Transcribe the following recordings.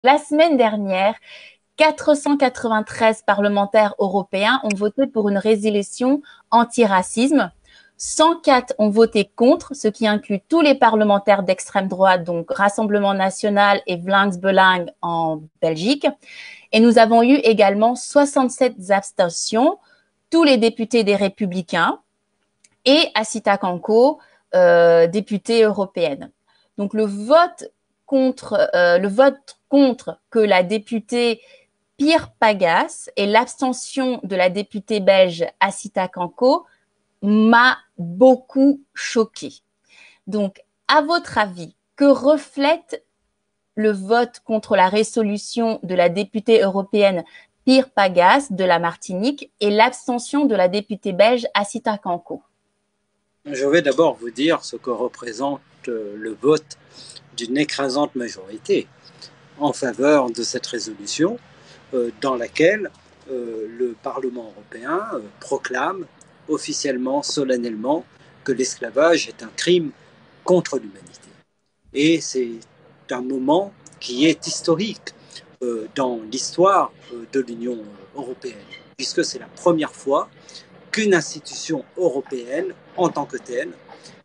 La semaine dernière, 493 parlementaires européens ont voté pour une résolution anti-racisme. 104 ont voté contre, ce qui inclut tous les parlementaires d'extrême droite, donc Rassemblement national et Vlaams Belang en Belgique. Et nous avons eu également 67 abstentions, tous les députés des Républicains et Asita Kanko, députée européenne. Donc le vote contre que la députée Pierre Pagas et l'abstention de la députée belge Asita Kanko m'a beaucoup choquée. Donc, à votre avis, que reflète le vote contre la résolution de la députée européenne Pierre Pagas de la Martinique et l'abstention de la députée belge Asita Kanko? Je vais d'abord vous dire ce que représente le vote d'une écrasante majorité en faveur de cette résolution dans laquelle le Parlement européen proclame officiellement, solennellement, que l'esclavage est un crime contre l'humanité. Et c'est un moment qui est historique dans l'histoire de l'Union européenne, puisque c'est la première fois qu'une institution européenne en tant que telle,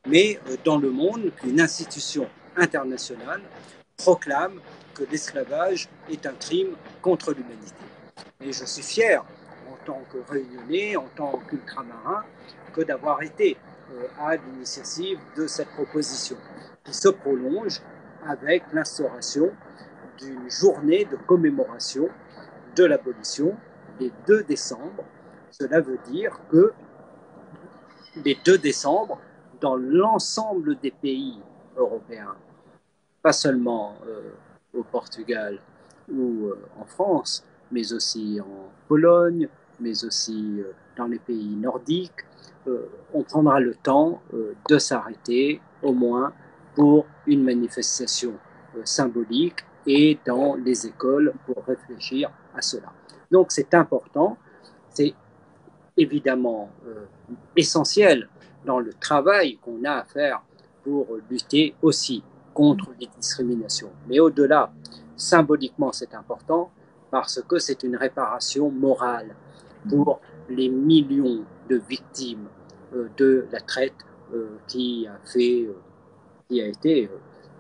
mais dans le monde, qu'une institution internationale proclame que l'esclavage est un crime contre l'humanité. Et je suis fier, en tant que réunionnais, en tant qu'ultramarin, que d'avoir été à l'initiative de cette proposition, qui se prolonge avec l'instauration d'une journée de commémoration de l'abolition les 2 décembre. Cela veut dire que les 2 décembre, dans l'ensemble des pays européens, pas seulement au Portugal ou en France, mais aussi en Pologne, mais aussi dans les pays nordiques, on prendra le temps de s'arrêter au moins pour une manifestation symbolique et dans les écoles pour réfléchir à cela. Donc c'est important, c'est évidemment essentiel dans le travail qu'on a à faire pour lutter aussi contre les discriminations. Mais au-delà, symboliquement, c'est important parce que c'est une réparation morale pour les millions de victimes de la traite qui a été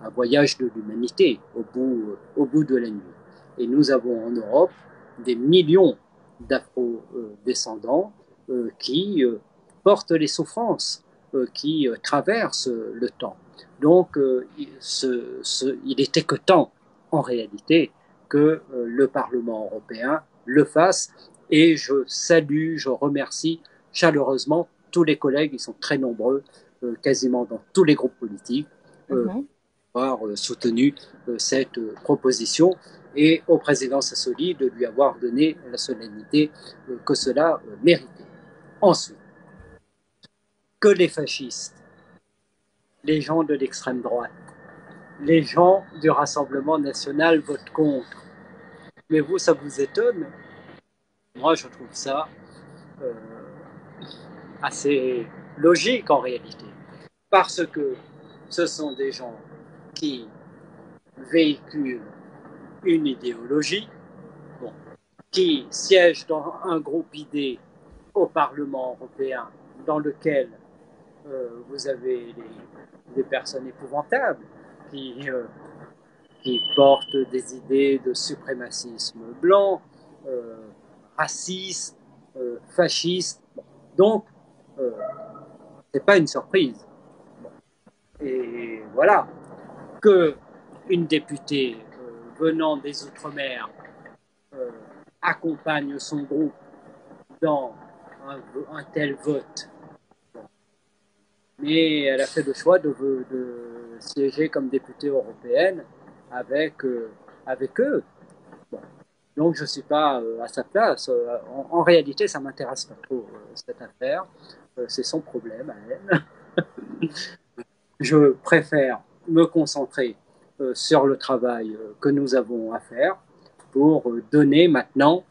un voyage de l'humanité au bout de la nuit. Et nous avons en Europe des millions d'afro-descendants qui portent les souffrances qui traversent le temps. Donc, il était que temps, en réalité, que le Parlement européen le fasse. Et je salue, je remercie chaleureusement tous les collègues, ils sont très nombreux, quasiment dans tous les groupes politiques, avoir soutenu cette proposition, et au président Sassoli de lui avoir donné la solennité que cela méritait. Ensuite, que les fascistes, les gens de l'extrême droite, les gens du Rassemblement national votent contre. Mais vous, ça vous étonne? Moi, je trouve ça assez logique en réalité, parce que ce sont des gens qui véhiculent une idéologie, qui siègent dans un groupe d'idées au Parlement européen dans lequel vous avez des personnes épouvantables qui portent des idées de suprémacisme blanc, raciste, fasciste. Donc, c'est pas une surprise. Et voilà, que une députée venant des Outre-mer accompagne son groupe dans un tel vote. Mais elle a fait le choix de siéger comme députée européenne avec eux. Bon. Donc je ne suis pas à sa place. En réalité, ça ne m'intéresse pas trop, cette affaire. C'est son problème à elle. Je préfère me concentrer sur le travail que nous avons à faire pour donner maintenant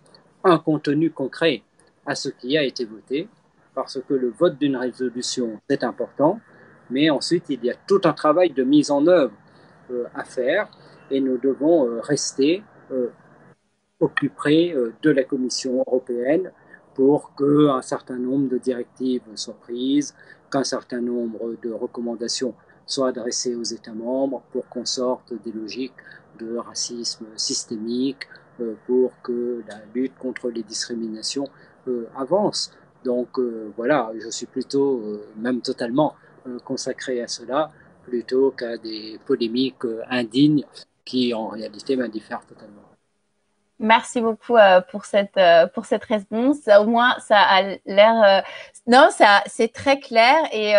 un contenu concret à ce qui a été voté, parce que le vote d'une résolution, c'est important, mais ensuite, il y a tout un travail de mise en œuvre à faire, et nous devons rester au plus près de la Commission européenne pour qu'un certain nombre de directives soient prises, qu'un certain nombre de recommandations soient adressées aux États membres pour qu'on sorte des logiques de racisme systémique, pour que la lutte contre les discriminations avance. Donc voilà, je suis plutôt, même totalement consacré à cela, plutôt qu'à des polémiques indignes qui en réalité m'indiffèrent totalement. Merci beaucoup pour cette réponse. Au moins, ça a l'air. Non, ça, c'est très clair et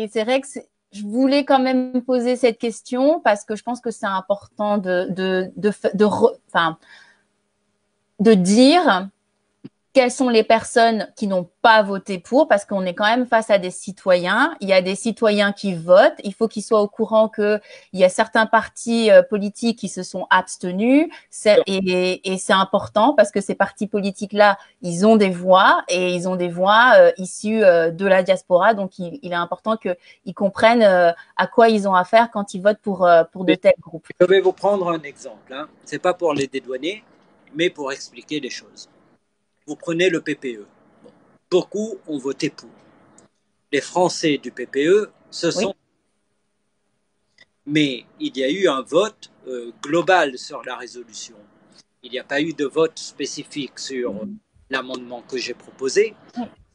c'est vrai que je voulais quand même poser cette question parce que je pense que c'est important de dire quelles sont les personnes qui n'ont pas voté pour, parce qu'on est quand même face à des citoyens. Il y a des citoyens qui votent. Il faut qu'ils soient au courant qu'il y a certains partis politiques qui se sont abstenus. Et c'est important parce que ces partis politiques-là, ils ont des voix et ils ont des voix issues de la diaspora. Donc, il est important qu'ils comprennent à quoi ils ont affaire quand ils votent pour de tels groupes. Je vais vous prendre un exemple. Hein. Ce n'est pas pour les dédouaner, mais pour expliquer les choses. Vous prenez le PPE. Bon. Beaucoup ont voté pour. Les Français du PPE se sont... Oui. Mais il y a eu un vote global sur la résolution. Il n'y a pas eu de vote spécifique sur l'amendement que j'ai proposé.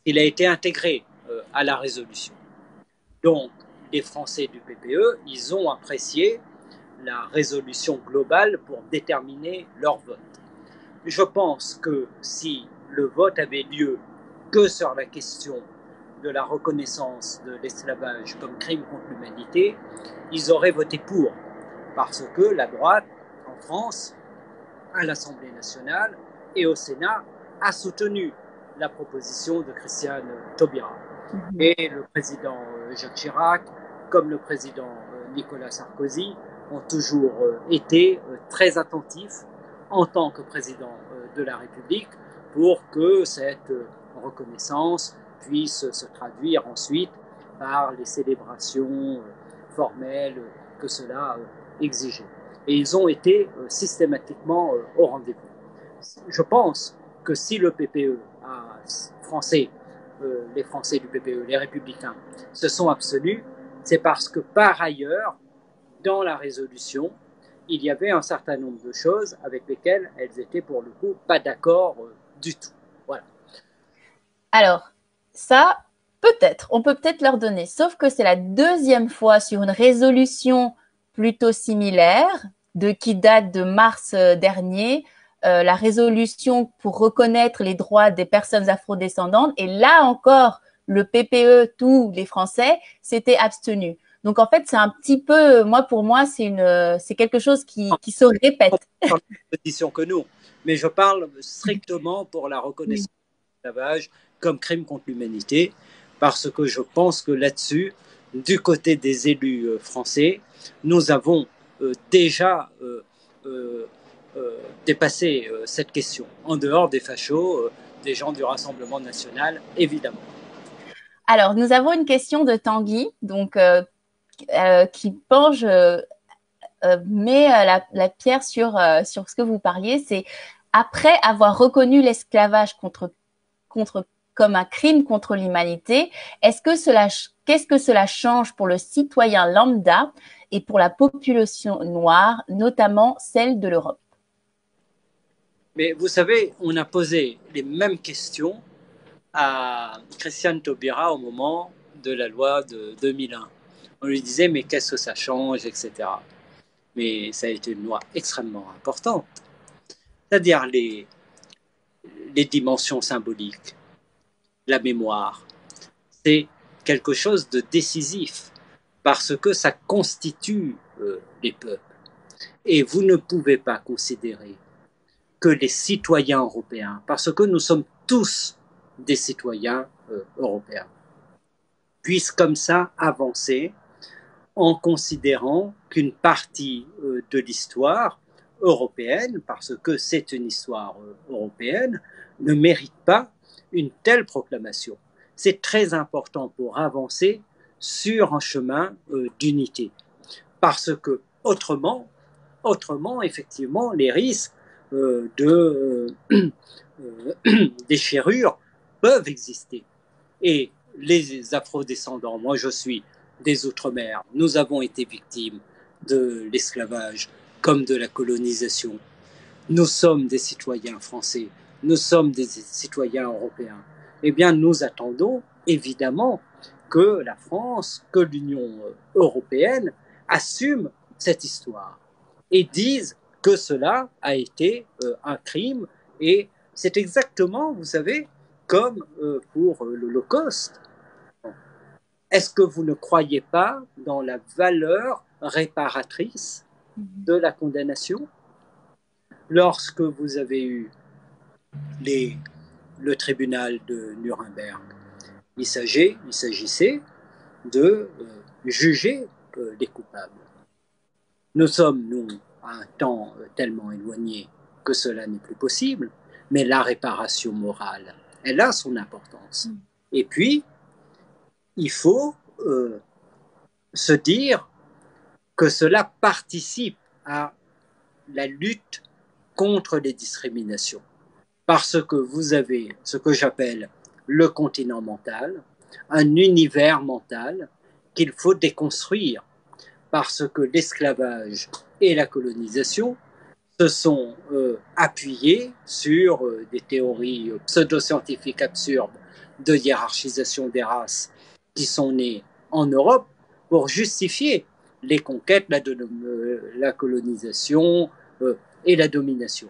Il a été intégré à la résolution. Donc, les Français du PPE, ils ont apprécié la résolution globale pour déterminer leur vote. Je pense que si le vote avait lieu que sur la question de la reconnaissance de l'esclavage comme crime contre l'humanité, ils auraient voté pour, parce que la droite, en France, à l'Assemblée nationale et au Sénat, a soutenu la proposition de Christiane Taubira. Et le président Jacques Chirac, comme le président Nicolas Sarkozy, ont toujours été très attentifs en tant que président de la République pour que cette reconnaissance puisse se traduire ensuite par les célébrations formelles que cela exigeait. Et ils ont été systématiquement au rendez-vous. Je pense que si le PPE français, les Français du PPE, les Républicains, se sont abstenus, c'est parce que par ailleurs, dans la résolution, il y avait un certain nombre de choses avec lesquelles elles étaient pour le coup pas d'accord du tout. Voilà. Alors, ça, peut-être, on peut peut-être leur donner, sauf que c'est la deuxième fois sur une résolution plutôt similaire, qui date de mars dernier, la résolution pour reconnaître les droits des personnes afrodescendantes. Et là encore, le PPE, tous les Français, s'étaient abstenus. Donc en fait, c'est un petit peu, pour moi, c'est quelque chose qui se répète. On parle de position que nous, mais je parle strictement pour la reconnaissance de l'esclavage comme crime contre l'humanité, parce que je pense que là-dessus, du côté des élus français, nous avons déjà dépassé cette question, en dehors des fachos, des gens du Rassemblement national, évidemment. Alors, nous avons une question de Tanguy, donc qui penche, met la pierre sur ce que vous parliez, c'est après avoir reconnu l'esclavage comme un crime contre l'humanité, qu'est-ce que cela change pour le citoyen lambda et pour la population noire, notamment celle de l'Europe? Mais vous savez, on a posé les mêmes questions à Christiane Taubira au moment de la loi de 2001. On lui disait, mais qu'est-ce que ça change, etc. Mais ça a été une loi extrêmement importante. C'est-à-dire les dimensions symboliques, la mémoire, c'est quelque chose de décisif parce que ça constitue les peuples. Et vous ne pouvez pas considérer que les citoyens européens, parce que nous sommes tous des citoyens européens, puissent comme ça avancer en considérant qu'une partie de l'histoire européenne, parce que c'est une histoire européenne, ne mérite pas une telle proclamation. C'est très important pour avancer sur un chemin d'unité, parce que autrement, autrement, effectivement, les risques de déchirure peuvent exister. Et les afrodescendants, moi je suis des Outre-mer, nous avons été victimes de l'esclavage comme de la colonisation. Nous sommes des citoyens français, nous sommes des citoyens européens. Eh bien, nous attendons évidemment que la France, que l'Union européenne assume cette histoire et disent que cela a été un crime. Et c'est exactement, vous savez, comme pour l'Holocauste. Est-ce que vous ne croyez pas dans la valeur réparatrice de la condamnation? Lorsque vous avez eu le tribunal de Nuremberg, il s'agissait de juger les coupables. Nous sommes, nous, à un temps tellement éloigné que cela n'est plus possible, mais la réparation morale, elle a son importance. Et puis, il faut se dire que cela participe à la lutte contre les discriminations. Parce que vous avez ce que j'appelle le continent mental, un univers mental qu'il faut déconstruire. Parce que l'esclavage et la colonisation se sont appuyés sur des théories pseudo-scientifiques absurdes de hiérarchisation des races qui sont nées en Europe pour justifier les conquêtes, la colonisation et la domination.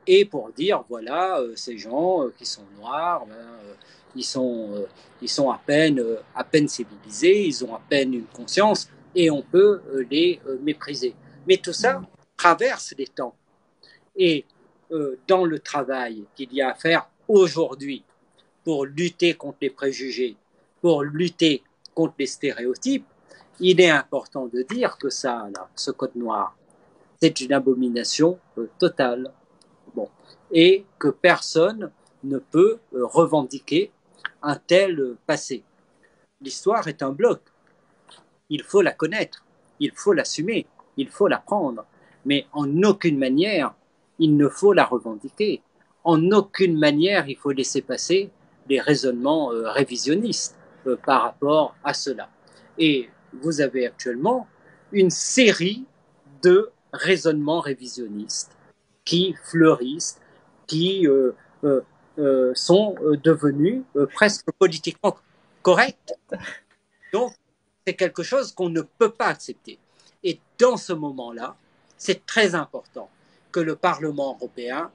Et pour dire, voilà, ces gens qui sont noirs, ils sont à peine civilisés, ils ont à peine une conscience, et on peut les mépriser. Mais tout ça traverse les temps. Et dans le travail qu'il y a à faire aujourd'hui pour lutter contre les préjugés, pour lutter contre les stéréotypes, il est important de dire que ça, là, ce code noir, c'est une abomination totale. Bon. Et que personne ne peut revendiquer un tel passé. L'histoire est un bloc. Il faut la connaître, il faut l'assumer, il faut l'apprendre, mais en aucune manière il ne faut la revendiquer. En aucune manière il faut laisser passer des raisonnements révisionnistes par rapport à cela. Et vous avez actuellement une série de raisonnements révisionnistes qui fleurissent, qui sont devenus presque politiquement corrects. Donc, c'est quelque chose qu'on ne peut pas accepter. Et dans ce moment-là, c'est très important que le Parlement européen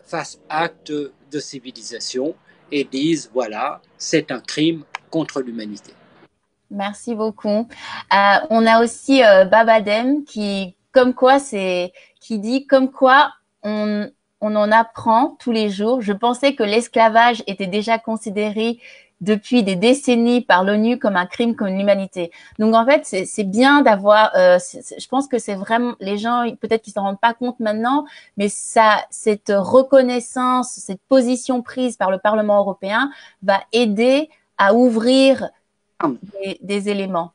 fasse acte de civilisation et dise, voilà, c'est un crime contre l'humanité. Merci beaucoup. On a aussi Babadem qui dit comme quoi on en apprend tous les jours. Je pensais que l'esclavage était déjà considéré depuis des décennies par l'ONU comme un crime contre l'humanité. Donc en fait, c'est bien d'avoir. Je pense que c'est vraiment les gens peut-être qu'ils s'en rendent pas compte maintenant, mais cette reconnaissance, cette position prise par le Parlement européen va aider à ouvrir des éléments.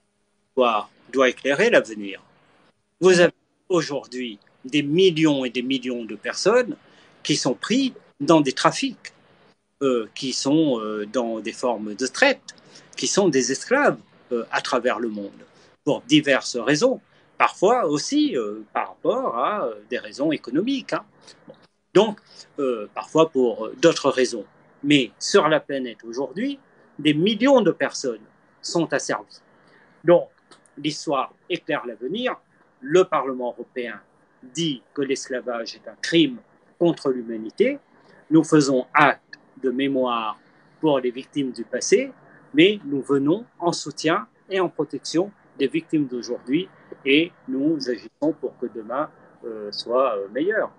Doit éclairer l'avenir. Vous avez aujourd'hui des millions et des millions de personnes qui sont prises dans des trafics, qui sont dans des formes de traite, qui sont des esclaves à travers le monde, pour diverses raisons, parfois aussi par rapport à des raisons économiques. Hein. Donc, parfois pour d'autres raisons. Mais sur la planète aujourd'hui, des millions de personnes sont asservies. Donc, l'histoire éclaire l'avenir. Le Parlement européen dit que l'esclavage est un crime contre l'humanité. Nous faisons acte de mémoire pour les victimes du passé, mais nous venons en soutien et en protection des victimes d'aujourd'hui et nous agissons pour que demain soit meilleur.